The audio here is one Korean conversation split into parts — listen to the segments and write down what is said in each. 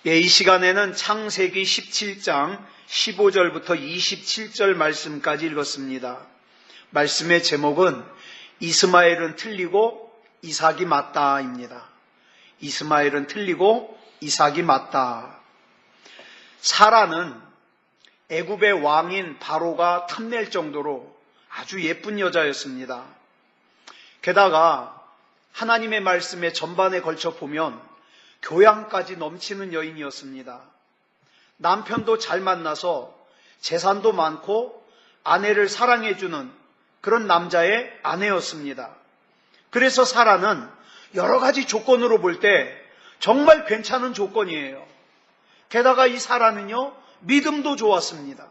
이 시간에는 창세기 17장 15절부터 27절 말씀까지 읽었습니다. 말씀의 제목은 이스마엘은 틀리고 이삭이 맞다입니다. 이스마엘은 틀리고 이삭이 맞다. 사라는 애굽의 왕인 바로가 탐낼 정도로 아주 예쁜 여자였습니다. 게다가 하나님의 말씀의 전반에 걸쳐 보면 교양까지 넘치는 여인이었습니다. 남편도 잘 만나서 재산도 많고 아내를 사랑해주는 그런 남자의 아내였습니다. 그래서 사라는 여러 가지 조건으로 볼 때 정말 괜찮은 조건이에요. 게다가 이 사라는요, 믿음도 좋았습니다.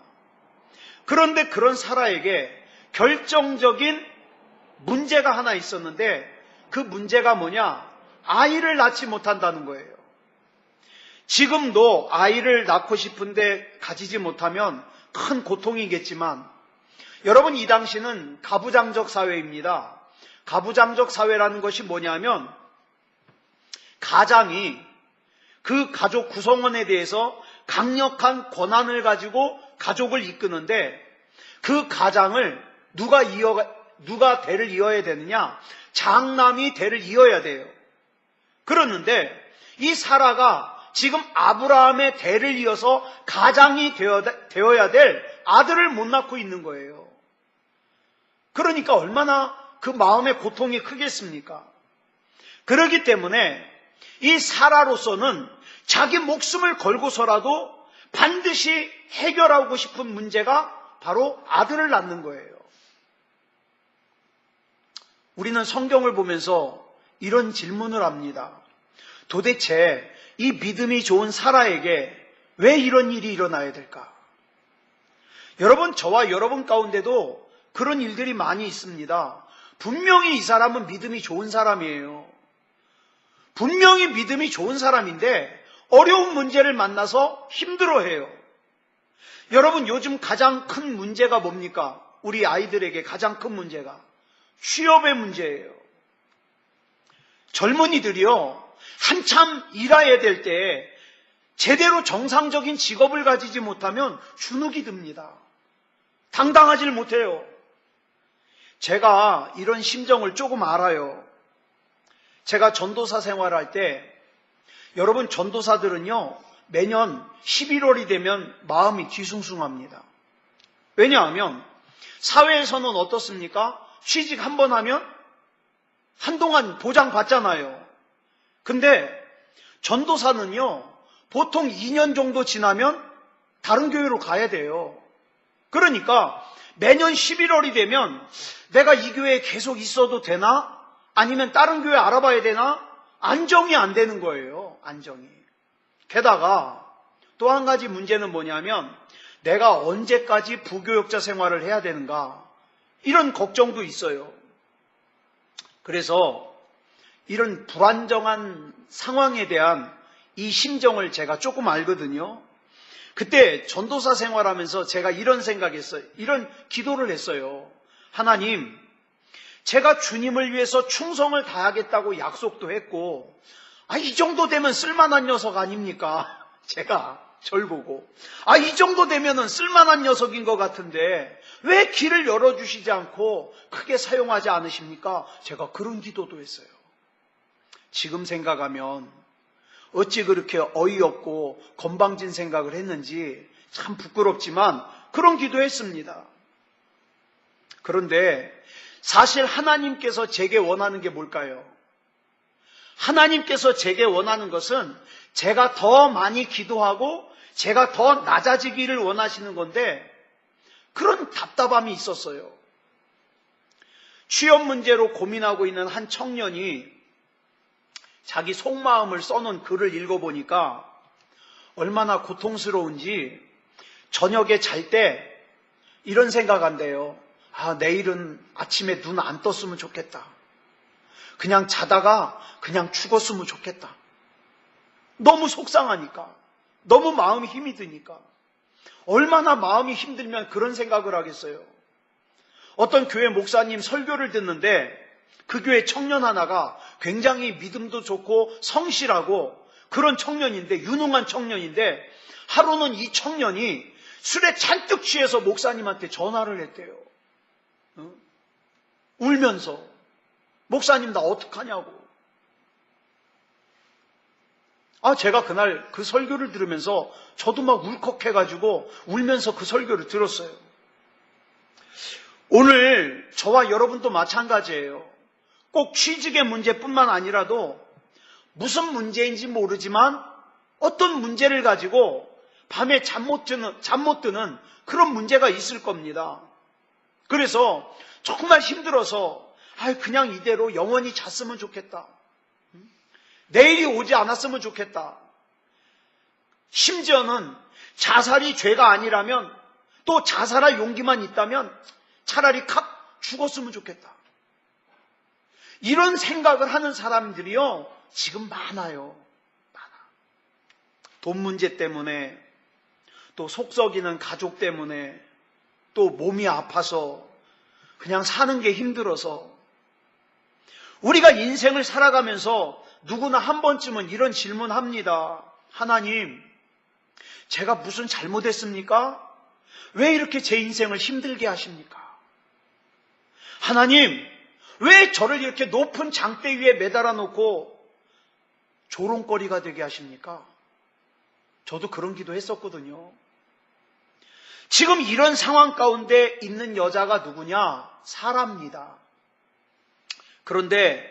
그런데 그런 사라에게 결정적인 문제가 하나 있었는데 그 문제가 뭐냐? 아이를 낳지 못한다는 거예요. 지금도 아이를 낳고 싶은데 가지지 못하면 큰 고통이겠지만 여러분, 이 당시는 가부장적 사회입니다. 가부장적 사회라는 것이 뭐냐면 가장이 그 가족 구성원에 대해서 강력한 권한을 가지고 가족을 이끄는데 그 가장을 누가 대를 이어야 되느냐? 장남이 대를 이어야 돼요. 그러는데 이 사라가 지금 아브라함의 대를 이어서 가장이 되어야 될 아들을 못 낳고 있는 거예요. 그러니까 얼마나 그 마음의 고통이 크겠습니까? 그렇기 때문에 이 사라로서는 자기 목숨을 걸고서라도 반드시 해결하고 싶은 문제가 바로 아들을 낳는 거예요. 우리는 성경을 보면서 이런 질문을 합니다. 도대체 이 믿음이 좋은 사라에게 왜 이런 일이 일어나야 될까? 여러분, 저와 여러분 가운데도 그런 일들이 많이 있습니다. 분명히 이 사람은 믿음이 좋은 사람이에요. 분명히 믿음이 좋은 사람인데 어려운 문제를 만나서 힘들어해요. 여러분, 요즘 가장 큰 문제가 뭡니까? 우리 아이들에게 가장 큰 문제가 취업의 문제예요. 젊은이들이요, 한참 일해야 될 때 제대로 정상적인 직업을 가지지 못하면 주눅이 듭니다. 당당하질 못해요. 제가 이런 심정을 조금 알아요. 제가 전도사 생활할 때 여러분, 전도사들은요 매년 11월이 되면 마음이 뒤숭숭합니다. 왜냐하면 사회에서는 어떻습니까? 취직 한번 하면 한동안 보장받잖아요. 근데 전도사는요 보통 2년 정도 지나면 다른 교회로 가야 돼요. 그러니까 매년 11월이 되면 내가 이 교회에 계속 있어도 되나? 아니면 다른 교회 알아봐야 되나? 안정이 안 되는 거예요. 안정이. 게다가 또 한 가지 문제는 뭐냐면 내가 언제까지 부교역자 생활을 해야 되는가? 이런 걱정도 있어요. 그래서 이런 불안정한 상황에 대한 이 심정을 제가 조금 알거든요. 그때 전도사 생활하면서 제가 이런 생각했어요. 이런 기도를 했어요. 하나님, 제가 주님을 위해서 충성을 다하겠다고 약속도 했고, 이 정도 되면 쓸만한 녀석 아닙니까? 제가 절 보고 이 정도 되면은 쓸만한 녀석인 것 같은데 왜 길을 열어주시지 않고 크게 사용하지 않으십니까? 제가 그런 기도도 했어요. 지금 생각하면 어찌 그렇게 어이없고 건방진 생각을 했는지 참 부끄럽지만 그런 기도했습니다. 그런데 사실 하나님께서 제게 원하는 게 뭘까요? 하나님께서 제게 원하는 것은 제가 더 많이 기도하고 제가 더 낮아지기를 원하시는 건데 그런 답답함이 있었어요. 취업 문제로 고민하고 있는 한 청년이 자기 속마음을 써놓은 글을 읽어보니까 얼마나 고통스러운지 저녁에 잘 때 이런 생각한대요. 내일은 아침에 눈 안 떴으면 좋겠다. 그냥 자다가 그냥 죽었으면 좋겠다. 너무 속상하니까, 너무 마음이 힘이 드니까. 얼마나 마음이 힘들면 그런 생각을 하겠어요. 어떤 교회 목사님 설교를 듣는데 그 교회 청년 하나가 굉장히 믿음도 좋고 성실하고 그런 청년인데, 유능한 청년인데, 하루는 이 청년이 술에 잔뜩 취해서 목사님한테 전화를 했대요. 울면서. 목사님, 나 어떡하냐고. 제가 그날 그 설교를 들으면서 저도 막 울컥해가지고 울면서 그 설교를 들었어요. 오늘 저와 여러분도 마찬가지예요. 꼭 취직의 문제뿐만 아니라도 무슨 문제인지 모르지만 어떤 문제를 가지고 밤에 잠 못 드는 그런 문제가 있을 겁니다. 그래서 정말 힘들어서 그냥 이대로 영원히 잤으면 좋겠다. 내일이 오지 않았으면 좋겠다. 심지어는 자살이 죄가 아니라면, 또 자살할 용기만 있다면 차라리 죽었으면 좋겠다. 이런 생각을 하는 사람들이요, 지금 많아요. 돈 문제 때문에, 또 속 썩이는 가족 때문에, 또 몸이 아파서, 그냥 사는 게 힘들어서. 우리가 인생을 살아가면서 누구나 한 번쯤은 이런 질문합니다. 하나님, 제가 무슨 잘못했습니까? 왜 이렇게 제 인생을 힘들게 하십니까? 하나님, 왜 저를 이렇게 높은 장대 위에 매달아 놓고 조롱거리가 되게 하십니까? 저도 그런 기도 했었거든요. 지금 이런 상황 가운데 있는 여자가 누구냐? 사라입니다. 그런데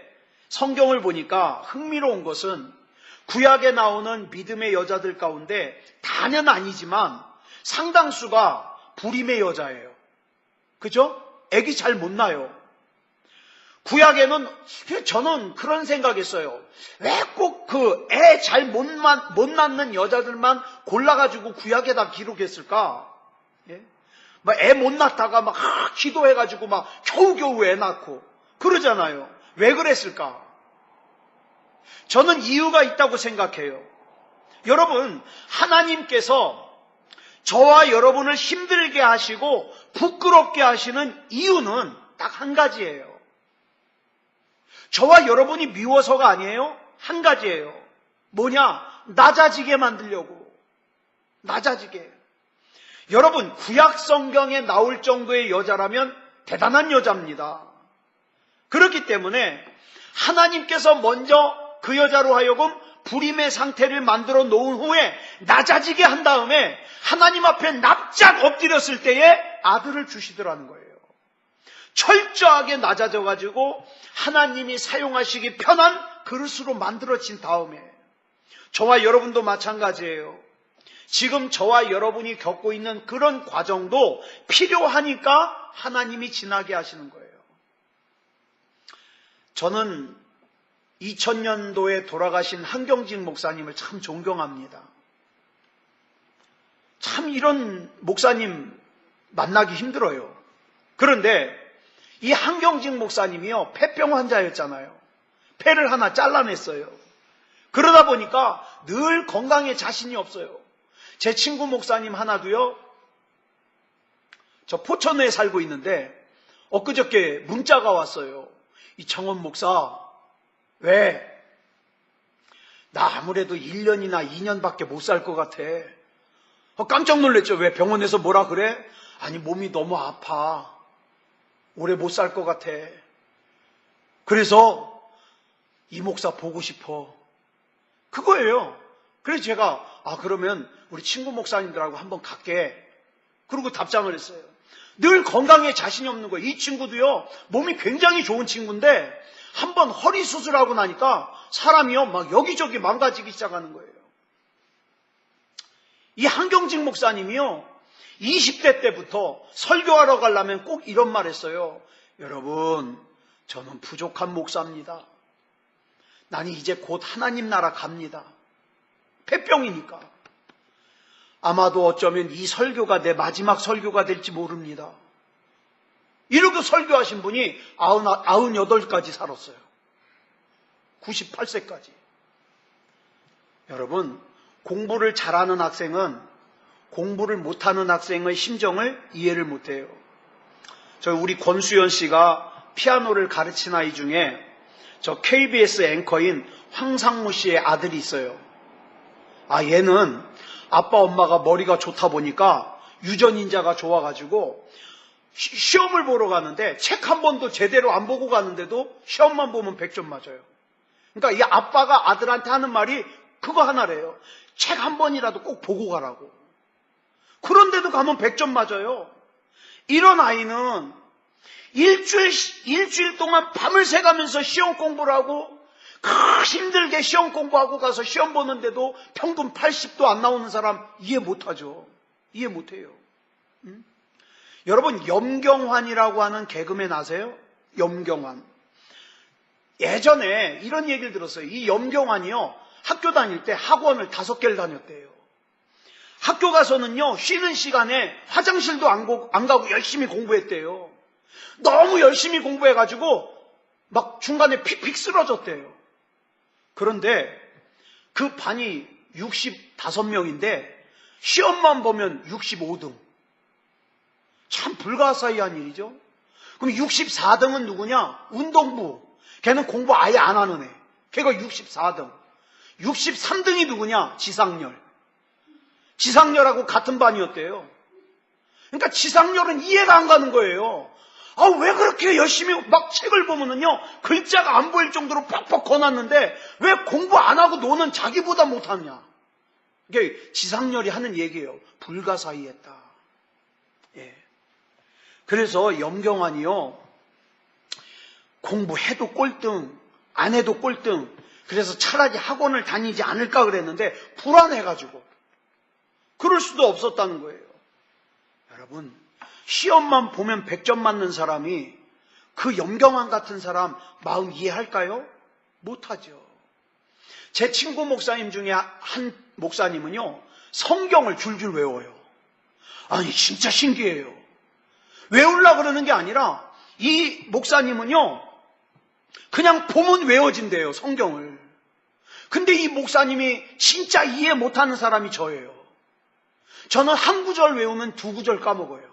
성경을 보니까 흥미로운 것은 구약에 나오는 믿음의 여자들 가운데 다는 아니지만 상당수가 불임의 여자예요. 그죠? 애기 잘 못 낳아요. 구약에는 저는 그런 생각했어요. 왜 꼭 그 애 잘 못 낳는 여자들만 골라가지고 구약에다 기록했을까? 예? 애 못 낳다가 막 기도해가지고 막 겨우겨우 애 낳고 그러잖아요. 왜 그랬을까? 저는 이유가 있다고 생각해요. 여러분, 하나님께서 저와 여러분을 힘들게 하시고 부끄럽게 하시는 이유는 딱 한 가지예요. 저와 여러분이 미워서가 아니에요. 한 가지예요. 뭐냐? 낮아지게 만들려고. 낮아지게. 여러분, 구약 성경에 나올 정도의 여자라면 대단한 여자입니다. 그렇기 때문에 하나님께서 먼저 그 여자로 하여금 불임의 상태를 만들어 놓은 후에 낮아지게 한 다음에 하나님 앞에 납작 엎드렸을 때에 아들을 주시더라는 거예요. 철저하게 낮아져가지고 하나님이 사용하시기 편한 그릇으로 만들어진 다음에, 저와 여러분도 마찬가지예요. 지금 저와 여러분이 겪고 있는 그런 과정도 필요하니까 하나님이 지나게 하시는 거예요. 저는 2000년도에 돌아가신 한경직 목사님을 참 존경합니다. 참 이런 목사님 만나기 힘들어요. 그런데 이 한경직 목사님이요, 폐병 환자였잖아요. 폐를 하나 잘라냈어요. 그러다 보니까 늘 건강에 자신이 없어요. 제 친구 목사님 하나도요, 저 포천에 살고 있는데 엊그저께 문자가 왔어요. 이창원 목사, 왜? 나 아무래도 1년이나 2년밖에 못 살 것 같아. 깜짝 놀랐죠. 왜? 병원에서 뭐라 그래? 아니, 몸이 너무 아파. 오래 못 살 것 같아. 그래서 이 목사 보고 싶어. 그거예요. 그래서 제가 그러면 우리 친구 목사님들하고 한번 갈게. 그러고 답장을 했어요. 늘 건강에 자신이 없는 거예요. 이 친구도요, 몸이 굉장히 좋은 친구인데 한번 허리 수술하고 나니까 사람이요, 막 여기저기 망가지기 시작하는 거예요. 이 한경직 목사님이요, 20대 때부터 설교하러 가려면 꼭 이런 말 했어요. 여러분, 저는 부족한 목사입니다. 나는 이제 곧 하나님 나라 갑니다. 폐병이니까. 아마도 어쩌면 이 설교가 내 마지막 설교가 될지 모릅니다. 이렇게 설교하신 분이 98까지 살았어요. 98세까지. 여러분, 공부를 잘하는 학생은 공부를 못하는 학생의 심정을 이해를 못해요. 우리 권수연 씨가 피아노를 가르친 아이 중에 저 KBS 앵커인 황상무 씨의 아들이 있어요. 얘는 아빠 엄마가 머리가 좋다 보니까 유전인자가 좋아가지고 시험을 보러 가는데 책 한 번도 제대로 안 보고 가는데도 시험만 보면 100점 맞아요. 그러니까 이 아빠가 아들한테 하는 말이 그거 하나래요. 책 한 번이라도 꼭 보고 가라고. 그런데도 가면 100점 맞아요. 이런 아이는 일주일 동안 밤을 새가면서 시험 공부를 하고 힘들게 시험 공부하고 가서 시험 보는데도 평균 80도 안 나오는 사람 이해 못하죠. 이해 못해요. 여러분, 염경환이라고 하는 개그맨 아세요? 염경환. 예전에 이런 얘기를 들었어요. 이 염경환이요, 학교 다닐 때 학원을 5개를 다녔대요. 학교 가서는요, 쉬는 시간에 화장실도 안 가고 열심히 공부했대요. 너무 열심히 공부해가지고 막 중간에 픽픽 쓰러졌대요. 그런데 그 반이 65명인데 시험만 보면 65등. 참 불가사의한 일이죠. 그럼 64등은 누구냐? 운동부. 걔는 공부 아예 안 하는 애. 걔가 64등. 63등이 누구냐? 지상렬. 지상렬하고 같은 반이었대요. 그러니까 지상렬은 이해가 안 가는 거예요. 왜 그렇게 열심히 막 책을 보면은요, 글자가 안 보일 정도로 팍팍 거놨는데 왜 공부 안 하고 노는 자기보다 못하냐? 이게 지상렬이 하는 얘기예요. 불가사의했다. 예. 그래서 염경환이요, 공부해도 꼴등, 안 해도 꼴등. 그래서 차라리 학원을 다니지 않을까 그랬는데 불안해가지고 그럴 수도 없었다는 거예요. 여러분, 시험만 보면 100점 맞는 사람이 그 염경환 같은 사람 마음 이해할까요? 못하죠. 제 친구 목사님 중에 한 목사님은요, 성경을 줄줄 외워요. 아니, 진짜 신기해요. 외우려고 그러는 게 아니라 이 목사님은요, 그냥 보면 외워진대요, 성경을. 근데 이 목사님이 진짜 이해 못하는 사람이 저예요. 저는 한 구절 외우면 2구절 까먹어요.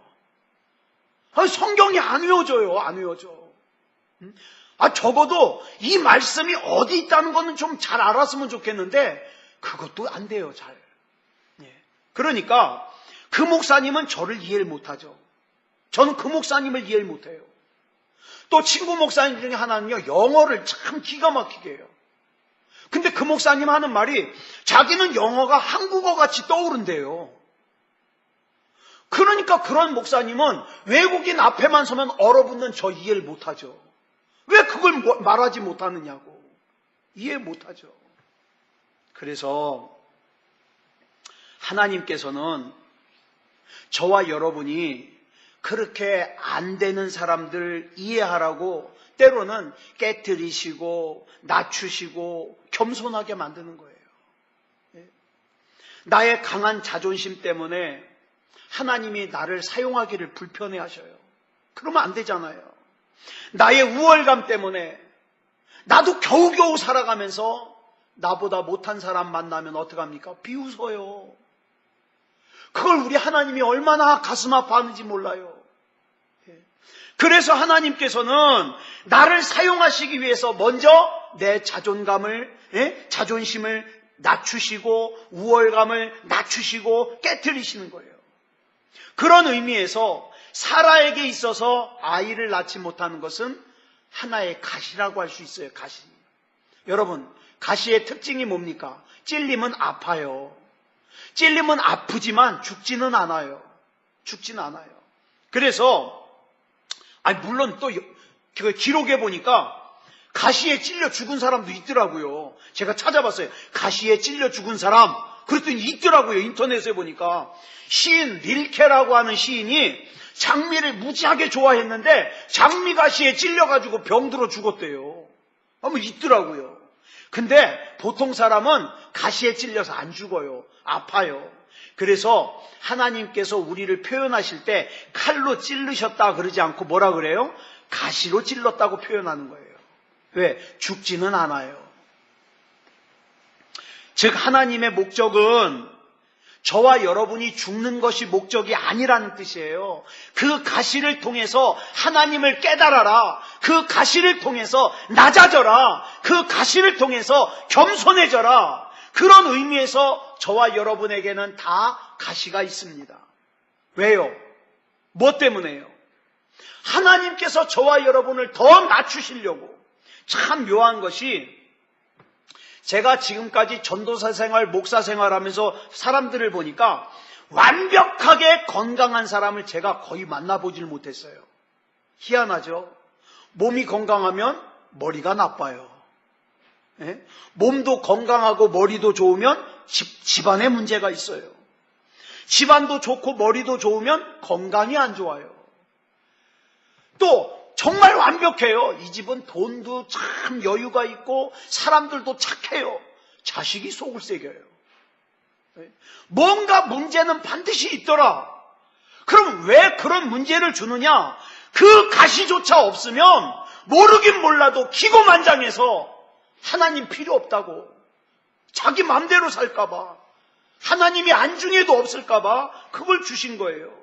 성경이 안 외워져요. 안 외워져. 적어도 이 말씀이 어디 있다는 거는 좀 잘 알았으면 좋겠는데 그것도 안 돼요, 잘. 그러니까 그 목사님은 저를 이해를 못하죠. 저는 그 목사님을 이해를 못해요. 또 친구 목사님 중에 하나는요, 영어를 참 기가 막히게 해요. 근데 그 목사님 하는 말이 자기는 영어가 한국어 같이 떠오른대요. 그러니까 그런 목사님은 외국인 앞에만 서면 얼어붙는 저 이해를 못하죠. 왜 그걸 말하지 못하느냐고. 이해 못하죠. 그래서 하나님께서는 저와 여러분이 그렇게 안 되는 사람들 이해하라고 때로는 깨트리시고 낮추시고 겸손하게 만드는 거예요. 나의 강한 자존심 때문에 하나님이 나를 사용하기를 불편해하셔요. 그러면 안 되잖아요. 나의 우월감 때문에 나도 겨우겨우 살아가면서 나보다 못한 사람 만나면 어떡합니까? 비웃어요. 그걸 우리 하나님이 얼마나 가슴 아파하는지 몰라요. 그래서 하나님께서는 나를 사용하시기 위해서 먼저 내 자존심을 낮추시고 우월감을 낮추시고 깨트리시는 거예요. 그런 의미에서 사라에게 있어서 아이를 낳지 못하는 것은 하나의 가시라고 할 수 있어요. 가시. 여러분, 가시의 특징이 뭡니까? 찔리면 아파요. 찔리면 아프지만 죽지는 않아요. 죽지는 않아요. 그래서 물론 또 그 기록에 보니까 가시에 찔려 죽은 사람도 있더라고요. 제가 찾아봤어요. 가시에 찔려 죽은 사람. 그랬더니 있더라고요. 인터넷에 보니까. 시인 릴케라고 하는 시인이 장미를 무지하게 좋아했는데 장미 가시에 찔려가지고 병들어 죽었대요. 있더라고요. 근데 보통 사람은 가시에 찔려서 안 죽어요. 아파요. 그래서 하나님께서 우리를 표현하실 때 칼로 찔르셨다 그러지 않고 뭐라 그래요? 가시로 찔렀다고 표현하는 거예요. 왜? 죽지는 않아요. 즉 하나님의 목적은 저와 여러분이 죽는 것이 목적이 아니라는 뜻이에요. 그 가시를 통해서 하나님을 깨달아라. 그 가시를 통해서 낮아져라. 그 가시를 통해서 겸손해져라. 그런 의미에서 저와 여러분에게는 다 가시가 있습니다. 왜요? 뭐 때문에요? 하나님께서 저와 여러분을 더 낮추시려고. 참 묘한 것이, 제가 지금까지 전도사 생활, 목사 생활하면서 사람들을 보니까 완벽하게 건강한 사람을 제가 거의 만나보질 못했어요. 희한하죠? 몸이 건강하면 머리가 나빠요. 예? 몸도 건강하고 머리도 좋으면 집안에 문제가 있어요. 집안도 좋고 머리도 좋으면 건강이 안 좋아요. 또 정말 완벽해요. 이 집은 돈도 참 여유가 있고 사람들도 착해요. 자식이 속을 새겨요. 뭔가 문제는 반드시 있더라. 그럼 왜 그런 문제를 주느냐? 그 가시조차 없으면 모르긴 몰라도 기고만장해서 하나님 필요 없다고, 자기 맘대로 살까봐, 하나님이 안중에도 없을까봐 그걸 주신 거예요.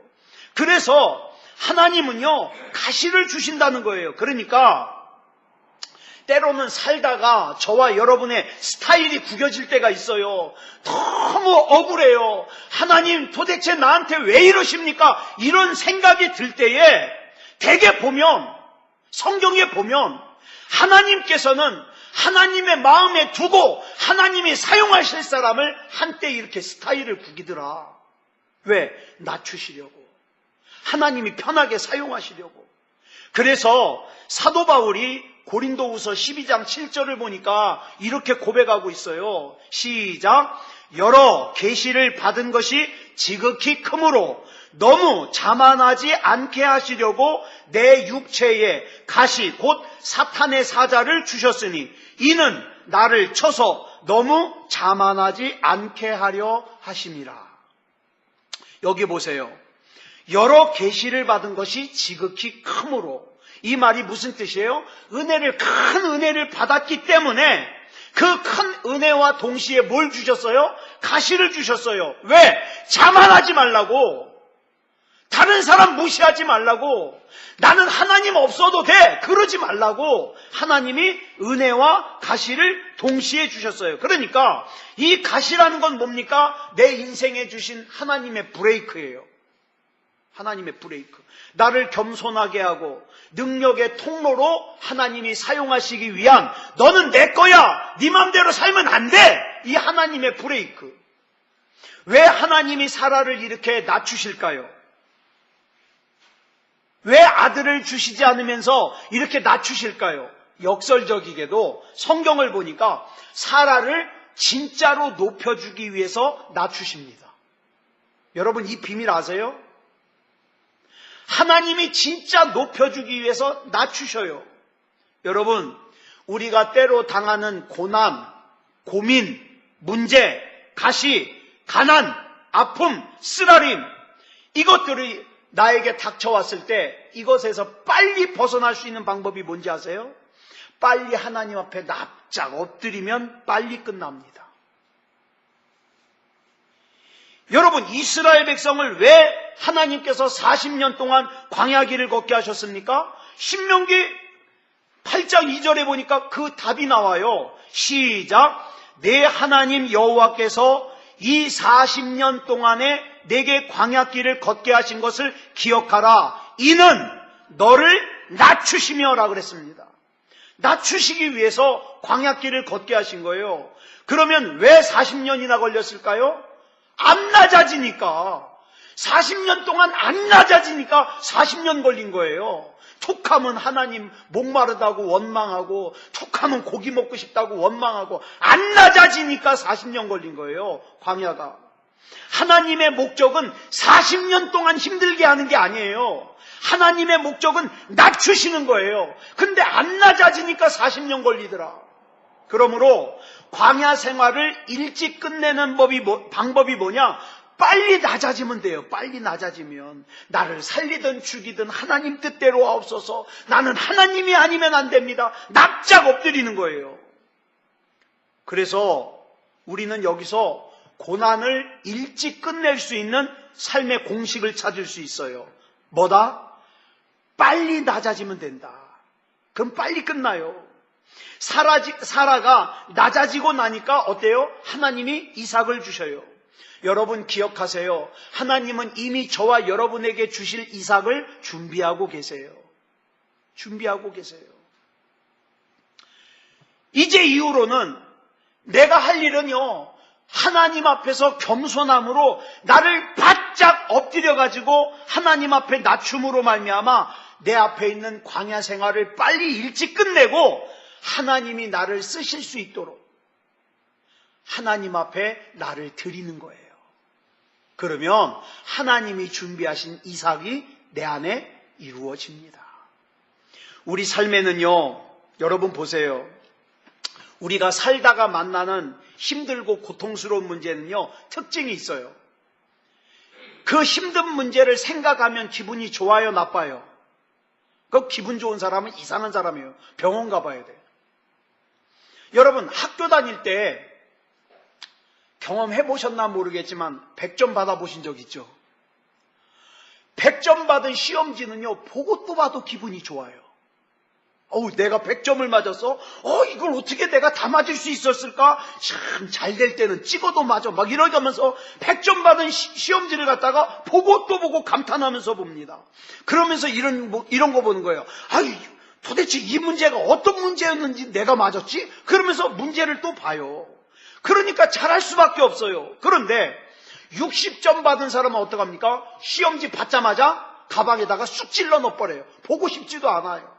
그래서 하나님은요, 가시를 주신다는 거예요. 그러니까 때로는 살다가 저와 여러분의 스타일이 구겨질 때가 있어요. 너무 억울해요. 하나님 도대체 나한테 왜 이러십니까? 이런 생각이 들 때에 대개 보면, 성경에 보면 하나님께서는 하나님의 마음에 두고 하나님이 사용하실 사람을 한때 이렇게 스타일을 구기더라. 왜? 낮추시려고. 하나님이 편하게 사용하시려고. 그래서 사도 바울이 고린도후서 12장 7절을 보니까 이렇게 고백하고 있어요. 시작. 여러 계시를 받은 것이 지극히 크므로 너무 자만하지 않게 하시려고 내 육체에 가시 곧 사탄의 사자를 주셨으니 이는 나를 쳐서 너무 자만하지 않게 하려 하심이라. 여기 보세요. 여러 계시를 받은 것이 지극히 크므로, 이 말이 무슨 뜻이에요? 큰 은혜를 받았기 때문에 그 큰 은혜와 동시에 뭘 주셨어요? 가시를 주셨어요. 왜? 자만하지 말라고. 다른 사람 무시하지 말라고. 나는 하나님 없어도 돼. 그러지 말라고. 하나님이 은혜와 가시를 동시에 주셨어요. 그러니까 이 가시라는 건 뭡니까? 내 인생에 주신 하나님의 브레이크예요. 하나님의 브레이크. 나를 겸손하게 하고 능력의 통로로 하나님이 사용하시기 위한, 너는 내 거야, 네 맘대로 살면 안 돼, 이 하나님의 브레이크. 왜 하나님이 사라를 이렇게 낮추실까요? 왜 아들을 주시지 않으면서 이렇게 낮추실까요? 역설적이게도 성경을 보니까 사라를 진짜로 높여주기 위해서 낮추십니다. 여러분, 이 비밀 아세요? 하나님이 진짜 높여주기 위해서 낮추셔요. 여러분, 우리가 때로 당하는 고난, 고민, 문제, 가시, 가난, 아픔, 쓰라림, 이것들이 나에게 닥쳐왔을 때 이것에서 빨리 벗어날 수 있는 방법이 뭔지 아세요? 빨리 하나님 앞에 납작 엎드리면 빨리 끝납니다. 여러분, 이스라엘 백성을 왜 하나님께서 40년 동안 광야길을 걷게 하셨습니까? 신명기 8장 2절에 보니까 그 답이 나와요. 시작. 내 하나님 여호와께서 이 40년 동안에 내게 광야길을 걷게 하신 것을 기억하라. 이는 너를 낮추시며 라 그랬습니다. 낮추시기 위해서 광야길을 걷게 하신 거예요. 그러면 왜 40년이나 걸렸을까요? 안 낮아지니까. 40년 동안 안 낮아지니까 40년 걸린 거예요. 툭하면 하나님 목마르다고 원망하고, 툭하면 고기 먹고 싶다고 원망하고, 안 낮아지니까 40년 걸린 거예요, 광야가. 하나님의 목적은 40년 동안 힘들게 하는 게 아니에요. 하나님의 목적은 낮추시는 거예요. 근데 안 낮아지니까 40년 걸리더라. 그러므로 광야 생활을 일찍 끝내는 방법이 뭐냐? 빨리 낮아지면 돼요. 빨리 낮아지면 나를 살리든 죽이든 하나님 뜻대로 하옵소서. 나는 하나님이 아니면 안 됩니다. 납작 엎드리는 거예요. 그래서 우리는 여기서 고난을 일찍 끝낼 수 있는 삶의 공식을 찾을 수 있어요. 뭐다? 빨리 낮아지면 된다. 그럼 빨리 끝나요. 사라가 낮아지고 나니까 어때요? 하나님이 이삭을 주셔요. 여러분 기억하세요. 하나님은 이미 저와 여러분에게 주실 이삭을 준비하고 계세요. 준비하고 계세요. 이제 이후로는 내가 할 일은요, 하나님 앞에서 겸손함으로 나를 바짝 엎드려가지고 하나님 앞에 낮춤으로 말미암아 내 앞에 있는 광야 생활을 빨리 일찍 끝내고 하나님이 나를 쓰실 수 있도록 하나님 앞에 나를 드리는 거예요. 그러면 하나님이 준비하신 이삭이 내 안에 이루어집니다. 우리 삶에는요, 여러분 보세요. 우리가 살다가 만나는 힘들고 고통스러운 문제는요, 특징이 있어요. 그 힘든 문제를 생각하면 기분이 좋아요, 나빠요? 그 기분 좋은 사람은 이상한 사람이에요. 병원 가봐야 돼요. 여러분 학교 다닐 때 경험해 보셨나 모르겠지만 100점 받아보신 적 있죠? 100점 받은 시험지는요, 보고 또 봐도 기분이 좋아요. 내가 100점을 맞았어? 이걸 어떻게 내가 다 맞을 수 있었을까? 참 잘 될 때는 찍어도 맞아. 막 이러면서 100점 받은 시험지를 갖다가 보고 또 보고 감탄하면서 봅니다. 그러면서 이런 거 보는 거예요. 도대체 이 문제가 어떤 문제였는지 내가 맞았지? 그러면서 문제를 또 봐요. 그러니까 잘할 수밖에 없어요. 그런데 60점 받은 사람은 어떡합니까? 시험지 받자마자 가방에다가 쑥 찔러 넣어버려요. 보고 싶지도 않아요.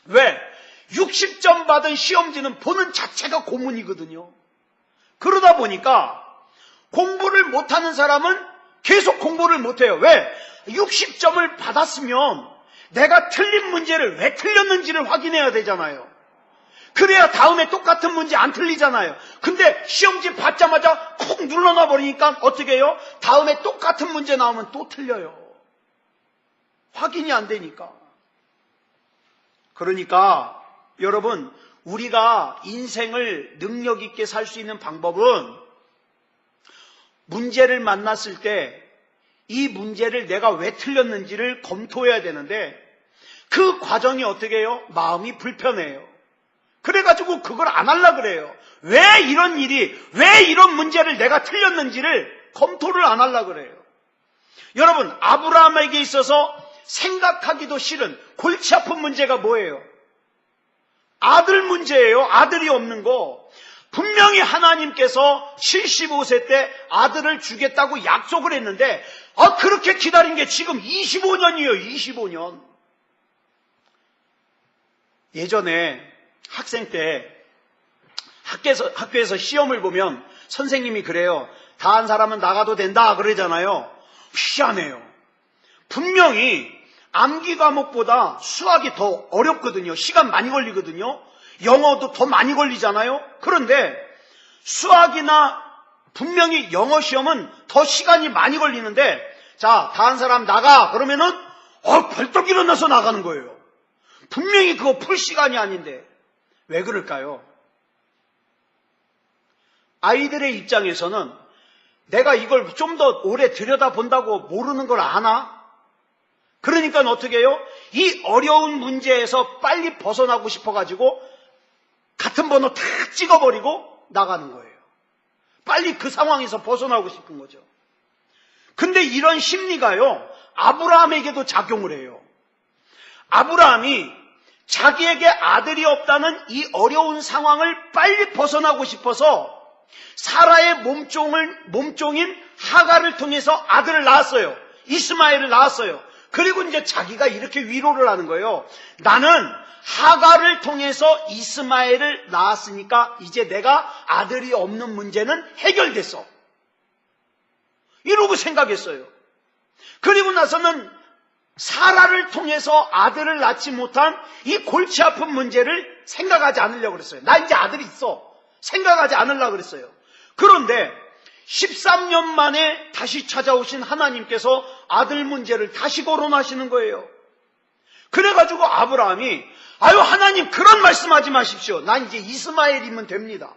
왜? 60점 받은 시험지는 보는 자체가 고문이거든요. 그러다 보니까 공부를 못하는 사람은 계속 공부를 못해요. 왜? 60점을 받았으면 내가 틀린 문제를 왜 틀렸는지를 확인해야 되잖아요. 그래야 다음에 똑같은 문제 안 틀리잖아요. 근데 시험지 받자마자 콕 눌러놔 버리니까 어떻게 해요? 다음에 똑같은 문제 나오면 또 틀려요. 확인이 안 되니까. 그러니까 여러분, 우리가 인생을 능력 있게 살 수 있는 방법은 문제를 만났을 때 이 문제를 내가 왜 틀렸는지를 검토해야 되는데 그 과정이 어떻게 해요? 마음이 불편해요. 그래가지고 그걸 안 하려고 그래요. 왜 이런 문제를 내가 틀렸는지를 검토를 안 하려고 그래요. 여러분, 아브라함에게 있어서 생각하기도 싫은 골치 아픈 문제가 뭐예요? 아들 문제예요. 아들이 없는 거. 분명히 하나님께서 75세 때 아들을 주겠다고 약속을 했는데 그렇게 기다린 게 지금 25년이에요. 25년. 예전에 학생 때 학교에서 시험을 보면 선생님이 그래요. 다 한 사람은 나가도 된다 그러잖아요. 희한해요. 분명히 암기 과목보다 수학이 더 어렵거든요. 시간 많이 걸리거든요. 영어도 더 많이 걸리잖아요. 그런데 수학이나 분명히 영어 시험은 더 시간이 많이 걸리는데 자, 다 한 사람 나가 그러면은 벌떡 일어나서 나가는 거예요. 분명히 그거 풀 시간이 아닌데 왜 그럴까요? 아이들의 입장에서는 내가 이걸 좀 더 오래 들여다본다고 모르는 걸 아나? 그러니까 어떻게 해요? 이 어려운 문제에서 빨리 벗어나고 싶어가지고 같은 번호 탁 찍어버리고 나가는 거예요. 빨리 그 상황에서 벗어나고 싶은 거죠. 근데 이런 심리가요, 아브라함에게도 작용을 해요. 아브라함이 자기에게 아들이 없다는 이 어려운 상황을 빨리 벗어나고 싶어서 사라의 몸종인 하갈을 통해서 아들을 낳았어요. 이스마엘을 낳았어요. 그리고 이제 자기가 이렇게 위로를 하는 거예요. 나는 하갈을 통해서 이스마엘을 낳았으니까 이제 내가 아들이 없는 문제는 해결됐어. 이러고 생각했어요. 그리고 나서는 사라를 통해서 아들을 낳지 못한 이 골치 아픈 문제를 생각하지 않으려고 그랬어요. 나 이제 아들이 있어. 생각하지 않으려고 그랬어요. 그런데 13년 만에 다시 찾아오신 하나님께서 아들 문제를 다시 거론하시는 거예요. 그래가지고 아브라함이 하나님 그런 말씀하지 마십시오. 난 이제 이스마엘이면 됩니다.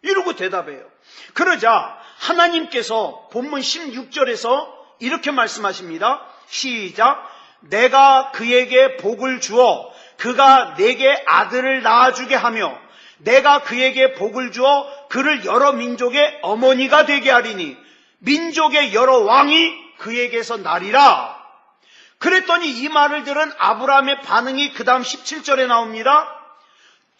이러고 대답해요. 그러자 하나님께서 본문 16절에서 이렇게 말씀하십니다. 시작. 내가 그에게 복을 주어 그가 내게 아들을 낳아주게 하며 내가 그에게 복을 주어 그를 여러 민족의 어머니가 되게 하리니 민족의 여러 왕이 그에게서 나리라. 그랬더니 이 말을 들은 아브라함의 반응이 그 다음 17절에 나옵니다.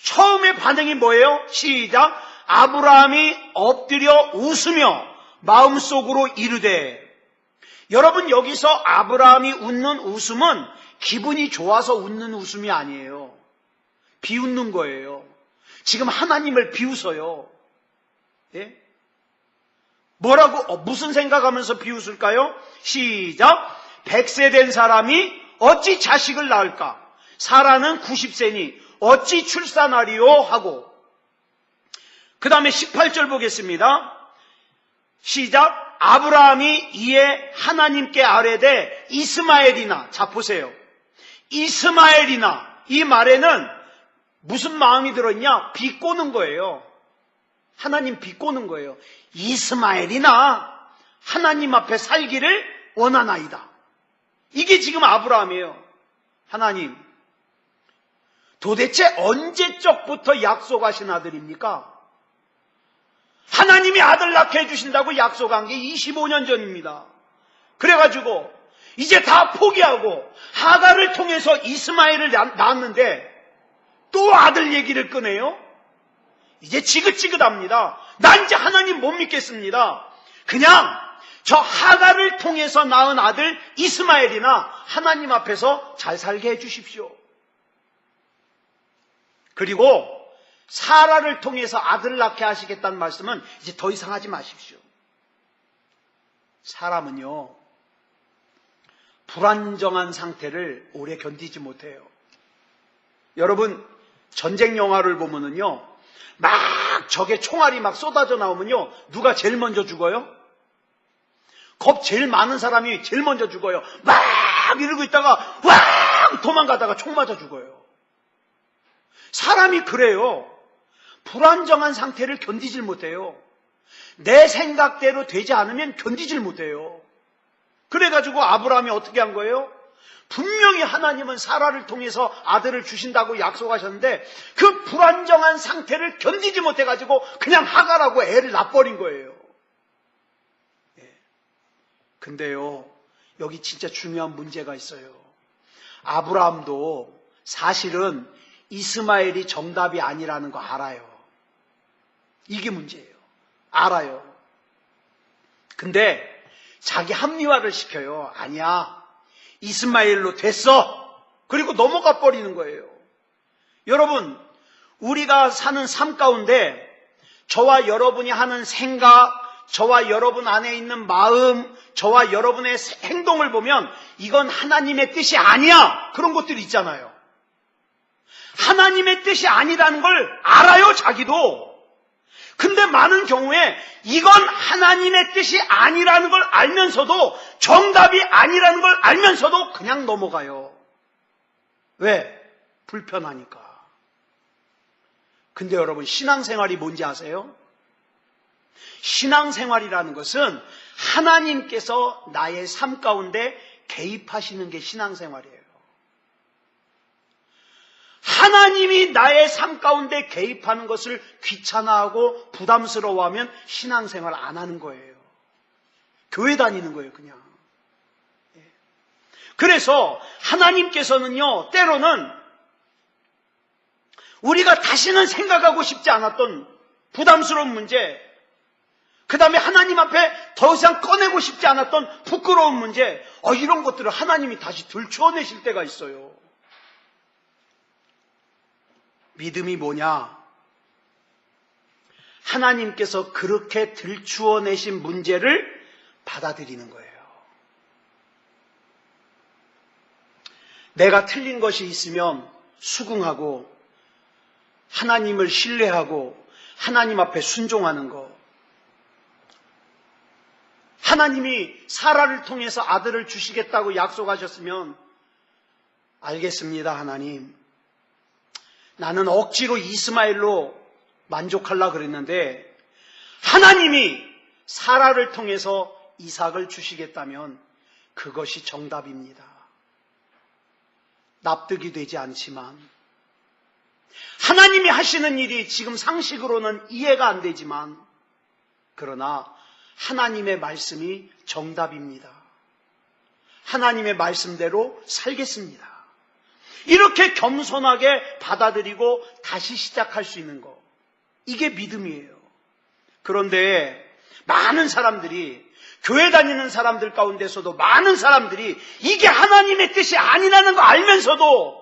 처음의 반응이 뭐예요? 시작. 아브라함이 엎드려 웃으며 마음속으로 이르되. 여러분, 여기서 아브라함이 웃는 웃음은 기분이 좋아서 웃는 웃음이 아니에요. 비웃는 거예요. 지금 하나님을 비웃어요. 예? 뭐라고, 무슨 생각하면서 비웃을까요? 시작. 100세 된 사람이 어찌 자식을 낳을까? 사라는 90세니 어찌 출산하리요? 하고. 그 다음에 18절 보겠습니다. 시작. 아브라함이 이에 하나님께 아뢰되 이스마엘이나. 자, 보세요. 이스마엘이나. 이 말에는 무슨 마음이 들어있냐? 비꼬는 거예요. 하나님 비꼬는 거예요. 이스마엘이나 하나님 앞에 살기를 원하나이다. 이게 지금 아브라함이에요. 하나님, 도대체 언제적부터 약속하신 아들입니까? 하나님이 아들 낳게 해주신다고 약속한 게 25년 전입니다. 그래가지고 이제 다 포기하고 하갈을 통해서 이스마엘을 낳았는데 또 아들 얘기를 꺼내요? 이제 지긋지긋합니다. 난 이제 하나님 못 믿겠습니다. 그냥 저 하갈을 통해서 낳은 아들 이스마엘이나 하나님 앞에서 잘 살게 해주십시오. 그리고 사라를 통해서 아들을 낳게 하시겠다는 말씀은 이제 더 이상 하지 마십시오. 사람은요, 불안정한 상태를 오래 견디지 못해요. 여러분, 전쟁 영화를 보면은요, 막 적의 총알이 막 쏟아져 나오면요, 누가 제일 먼저 죽어요? 겁 제일 많은 사람이 제일 먼저 죽어요. 막 이러고 있다가 와 도망가다가 총 맞아 죽어요. 사람이 그래요. 불안정한 상태를 견디질 못해요. 내 생각대로 되지 않으면 견디질 못해요. 그래가지고 아브라함이 어떻게 한 거예요? 분명히 하나님은 사라를 통해서 아들을 주신다고 약속하셨는데 그 불안정한 상태를 견디지 못해가지고 그냥 하갈하고 애를 낳아버린 거예요. 근데요, 여기 진짜 중요한 문제가 있어요. 아브라함도 사실은 이스마엘이 정답이 아니라는 거 알아요. 이게 문제예요. 알아요. 근데 자기 합리화를 시켜요. 아니야, 이스마엘로 됐어. 그리고 넘어가 버리는 거예요. 여러분, 우리가 사는 삶 가운데 저와 여러분이 하는 생각, 저와 여러분 안에 있는 마음, 저와 여러분의 행동을 보면 이건 하나님의 뜻이 아니야. 그런 것들이 있잖아요. 하나님의 뜻이 아니라는 걸 알아요, 자기도. 근데 많은 경우에 이건 하나님의 뜻이 아니라는 걸 알면서도, 정답이 아니라는 걸 알면서도 그냥 넘어가요. 왜? 불편하니까. 근데 여러분, 신앙생활이 뭔지 아세요? 신앙생활이라는 것은 하나님께서 나의 삶 가운데 개입하시는 게 신앙생활이에요. 하나님이 나의 삶 가운데 개입하는 것을 귀찮아하고 부담스러워하면 신앙생활 안 하는 거예요. 교회 다니는 거예요, 그냥. 그래서 하나님께서는요, 때로는 우리가 다시는 생각하고 싶지 않았던 부담스러운 문제, 그 다음에 하나님 앞에 더 이상 꺼내고 싶지 않았던 부끄러운 문제, 이런 것들을 하나님이 다시 들추어내실 때가 있어요. 믿음이 뭐냐? 하나님께서 그렇게 들추어내신 문제를 받아들이는 거예요. 내가 틀린 것이 있으면 수긍하고 하나님을 신뢰하고 하나님 앞에 순종하는 것. 하나님이 사라를 통해서 아들을 주시겠다고 약속하셨으면 알겠습니다, 하나님. 나는 억지로 이스마엘로 만족하려고 그랬는데 하나님이 사라를 통해서 이삭을 주시겠다면 그것이 정답입니다. 납득이 되지 않지만, 하나님이 하시는 일이 지금 상식으로는 이해가 안 되지만, 그러나 하나님의 말씀이 정답입니다. 하나님의 말씀대로 살겠습니다. 이렇게 겸손하게 받아들이고 다시 시작할 수 있는 것, 이게 믿음이에요. 그런데 많은 사람들이, 교회 다니는 사람들 가운데서도 많은 사람들이 이게 하나님의 뜻이 아니라는 걸 알면서도,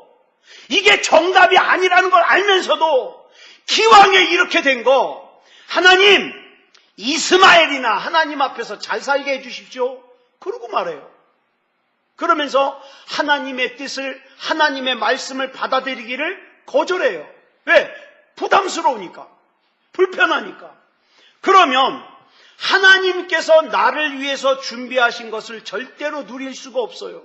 이게 정답이 아니라는 걸 알면서도 기왕에 이렇게 된 거, 하나님, 이스마엘이나 하나님 앞에서 잘 살게 해주십시오, 그러고 말해요. 그러면서 하나님의 뜻을, 하나님의 말씀을 받아들이기를 거절해요. 왜? 부담스러우니까, 불편하니까. 그러면 하나님께서 나를 위해서 준비하신 것을 절대로 누릴 수가 없어요.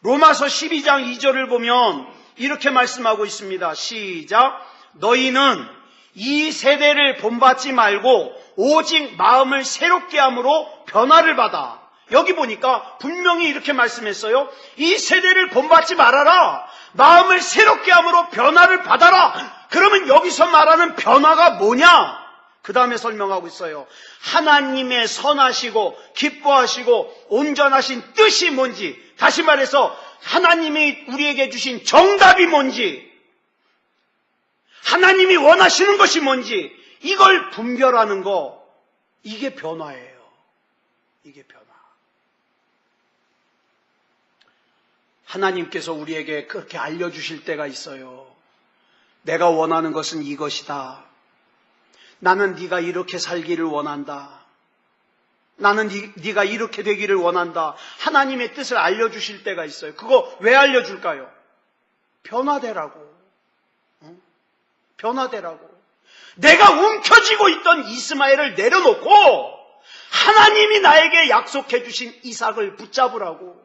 로마서 12장 2절을 보면 이렇게 말씀하고 있습니다. 시작. 너희는 이 세대를 본받지 말고 오직 마음을 새롭게 함으로 변화를 받아. 여기 보니까 분명히 이렇게 말씀했어요. 이 세대를 본받지 말아라. 마음을 새롭게 함으로 변화를 받아라. 그러면 여기서 말하는 변화가 뭐냐? 그 다음에 설명하고 있어요. 하나님의 선하시고 기뻐하시고 온전하신 뜻이 뭔지, 다시 말해서 하나님이 우리에게 주신 정답이 뭔지, 하나님이 원하시는 것이 뭔지, 이걸 분별하는 거, 이게 변화예요. 이게 변화. 하나님께서 우리에게 그렇게 알려주실 때가 있어요. 내가 원하는 것은 이것이다. 나는 네가 이렇게 살기를 원한다. 나는 네가 이렇게 되기를 원한다. 하나님의 뜻을 알려주실 때가 있어요. 그거 왜 알려줄까요? 변화되라고. 변화되라고. 내가 움켜쥐고 있던 이스마엘을 내려놓고 하나님이 나에게 약속해 주신 이삭을 붙잡으라고.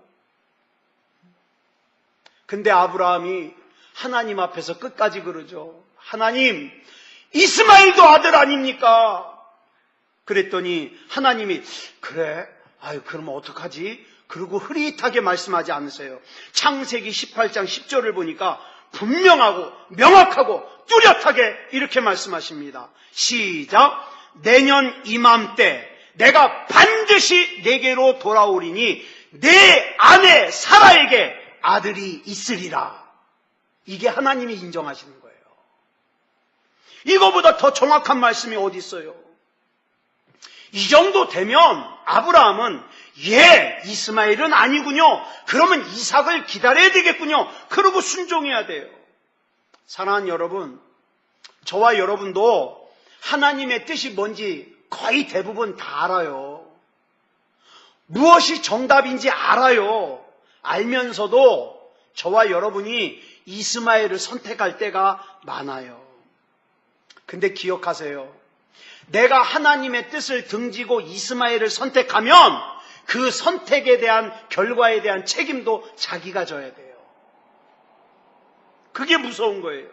근데 아브라함이 하나님 앞에서 끝까지 그러죠. 하나님, 이스마엘도 아들 아닙니까? 그랬더니 하나님이 그래? 아유, 그러면 어떡하지? 그러고 흐릿하게 말씀하지 않으세요. 창세기 18장 10절을 보니까 분명하고 명확하고 뚜렷하게 이렇게 말씀하십니다. 시작. 내년 이맘때 내가 반드시 내게로 돌아오리니 내 아내 사라에게 아들이 있으리라. 이게 하나님이 인정하시는 거예요. 이거보다 더 정확한 말씀이 어디 있어요? 이 정도 되면 아브라함은 이스마엘은 아니군요. 그러면 이삭을 기다려야 되겠군요. 그러고 순종해야 돼요. 사랑하는 여러분, 저와 여러분도 하나님의 뜻이 뭔지 거의 대부분 다 알아요. 무엇이 정답인지 알아요. 알면서도 저와 여러분이 이스마엘을 선택할 때가 많아요. 근데 기억하세요. 내가 하나님의 뜻을 등지고 이스마엘을 선택하면 그 선택에 대한 결과에 대한 책임도 자기가 져야 돼요. 그게 무서운 거예요.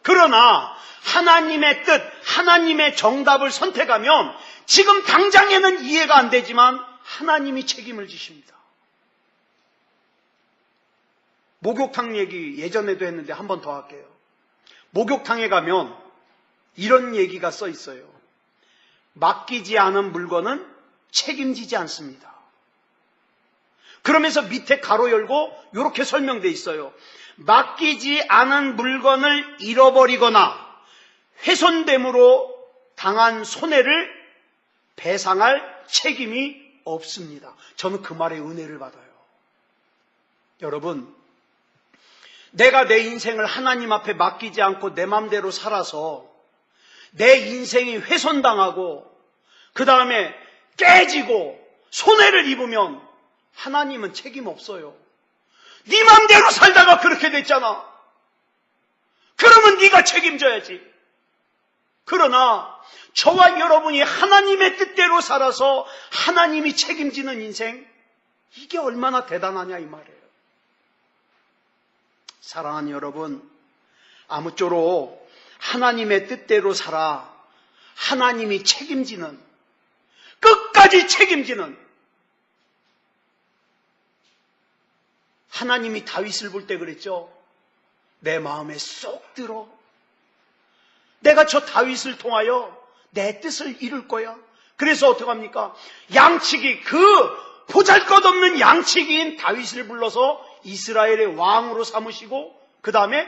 그러나 하나님의 뜻, 하나님의 정답을 선택하면 지금 당장에는 이해가 안 되지만 하나님이 책임을 지십니다. 목욕탕 얘기 예전에도 했는데 한 번 더 할게요. 목욕탕에 가면 이런 얘기가 써 있어요. 맡기지 않은 물건은 책임지지 않습니다. 그러면서 밑에 가로 열고 이렇게 설명되어 있어요. 맡기지 않은 물건을 잃어버리거나 훼손됨으로 당한 손해를 배상할 책임이 없습니다. 저는 그 말에 은혜를 받아요. 여러분, 내가 내 인생을 하나님 앞에 맡기지 않고 내 맘대로 살아서 내 인생이 훼손당하고 그 다음에 깨지고 손해를 입으면 하나님은 책임 없어요. 네 맘대로 살다가 그렇게 됐잖아. 그러면 네가 책임져야지. 그러나 저와 여러분이 하나님의 뜻대로 살아서 하나님이 책임지는 인생, 이게 얼마나 대단하냐 이 말이에요. 사랑하는 여러분, 아무쪼록 하나님의 뜻대로 살아 하나님이 책임지는, 끝까지 책임지는 하나님이 다윗을 볼 때 그랬죠. 내 마음에 쏙 들어. 내가 저 다윗을 통하여 내 뜻을 이룰 거야. 그래서 어떡합니까? 양치기, 그 보잘것없는 양치기인 다윗을 불러서 이스라엘의 왕으로 삼으시고 그 다음에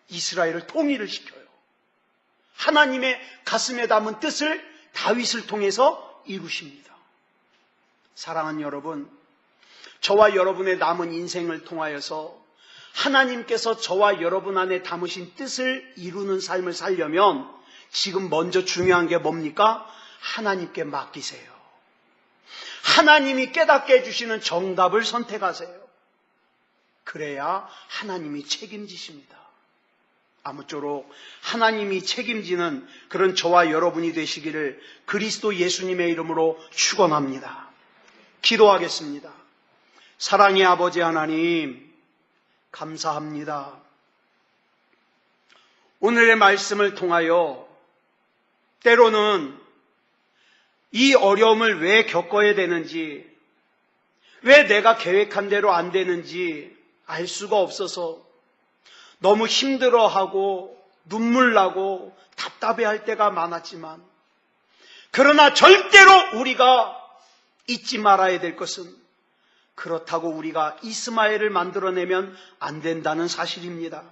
이스라엘을 통일을 시켜요. 하나님의 가슴에 담은 뜻을 다윗을 통해서 이루십니다. 사랑하는 여러분, 저와 여러분의 남은 인생을 통하여서 하나님께서 저와 여러분 안에 담으신 뜻을 이루는 삶을 살려면 지금 먼저 중요한 게 뭡니까? 하나님께 맡기세요. 하나님이 깨닫게 해주시는 정답을 선택하세요. 그래야 하나님이 책임지십니다. 아무쪼록 하나님이 책임지는 그런 저와 여러분이 되시기를 그리스도 예수님의 이름으로 축원합니다. 기도하겠습니다. 사랑의 아버지 하나님, 감사합니다. 오늘의 말씀을 통하여 때로는 이 어려움을 왜 겪어야 되는지, 왜 내가 계획한 대로 안 되는지 알 수가 없어서 너무 힘들어하고 눈물 나고 답답해할 때가 많았지만, 그러나 절대로 우리가 잊지 말아야 될 것은 그렇다고 우리가 이스마엘을 만들어내면 안 된다는 사실입니다.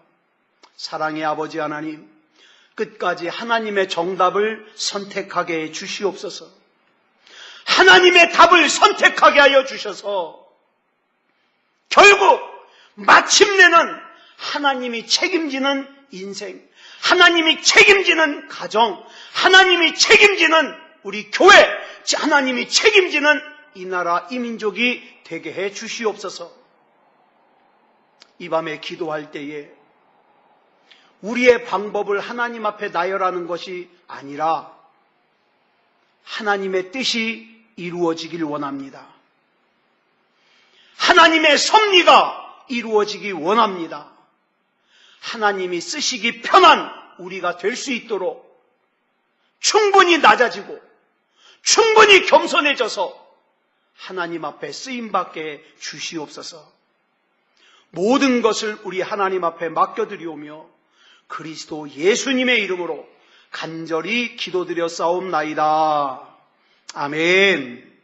사랑의 아버지 하나님, 끝까지 하나님의 정답을 선택하게 해 주시옵소서. 하나님의 답을 선택하게 하여 주셔서 결국 마침내는 하나님이 책임지는 인생, 하나님이 책임지는 가정, 하나님이 책임지는 우리 교회, 하나님이 책임지는 이 나라, 이 민족이 되게 해 주시옵소서. 이 밤에 기도할 때에 우리의 방법을 하나님 앞에 나열하는 것이 아니라 하나님의 뜻이 이루어지길 원합니다. 하나님의 섭리가 이루어지기 원합니다. 하나님이 쓰시기 편한 우리가 될 수 있도록 충분히 낮아지고 충분히 겸손해져서 하나님 앞에 쓰임받게 주시옵소서. 모든 것을 우리 하나님 앞에 맡겨드리오며 그리스도 예수님의 이름으로 간절히 기도드려 싸움나이다. 아멘.